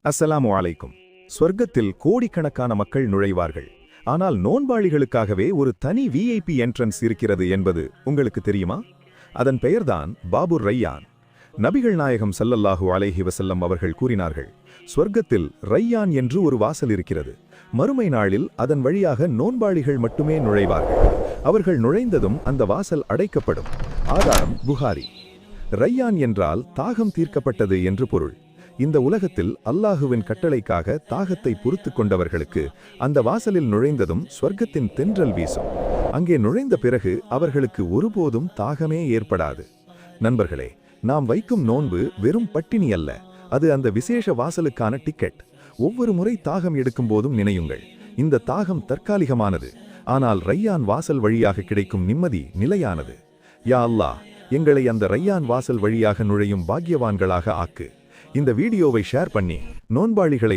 அஸ்ஸலாமு அலைக்கும். சொர்க்கத்தில் கோடிக்கணக்கான மக்கள் நுழைவார்கள். ஆனால் நோன்பாளிகளுக்காகவே ஒரு தனி விஐபி என்ட்ரன்ஸ் இருக்கிறது என்பது உங்களுக்கு தெரியுமா? அதன் பெயர்தான் பாபுர் ரையான். நபிகள் நாயகம் ஸல்லல்லாஹு அலைஹி வஸல்லம் அவர்கள் கூறினார்கள், சொர்க்கத்தில் ரையான் என்று ஒரு வாசல் இருக்கிறது. மறுமை நாளில் அதன் வழியாக நோன்பாளிகள் மட்டுமே நுழைவார்கள். அவர்கள் நுழைந்ததும் அந்த வாசல் அடைக்கப்படும். ஆதாரம் புகாரி. ரையான் என்றால் தாகம் தீர்க்கப்பட்டது என்று பொருள். இந்த உலகத்தில் அல்லாஹுவின் கட்டளைக்காக தாகத்தை பொறுத்து கொண்டவர்களுக்கு அந்த வாசலில் நுழைந்ததும் சொர்க்கத்தின் தென்றல் வீசும். அங்கே நுழைந்த பிறகு அவர்களுக்கு ஒருபோதும் தாகமே ஏற்படாது. நண்பர்களே, நாம் வைக்கும் நோன்பு வெறும் பட்டினி அல்ல, அது அந்த விசேஷ வாசலுக்கான டிக்கெட். ஒவ்வொரு முறை தாகம் எடுக்கும் போதும் நினையுங்கள், இந்த தாகம் தற்காலிகமானது, ஆனால் ரையான் வாசல் வழியாக கிடைக்கும் நிம்மதி நிலையானது. யா அல்லாஹ், எங்களை அந்த ரையான் வாசல் வழியாக நுழையும் பாக்கியவான்களாக ஆக்கு. இந்த வீடியோவை ஷேர் பண்ணி நோன்பாளிகளை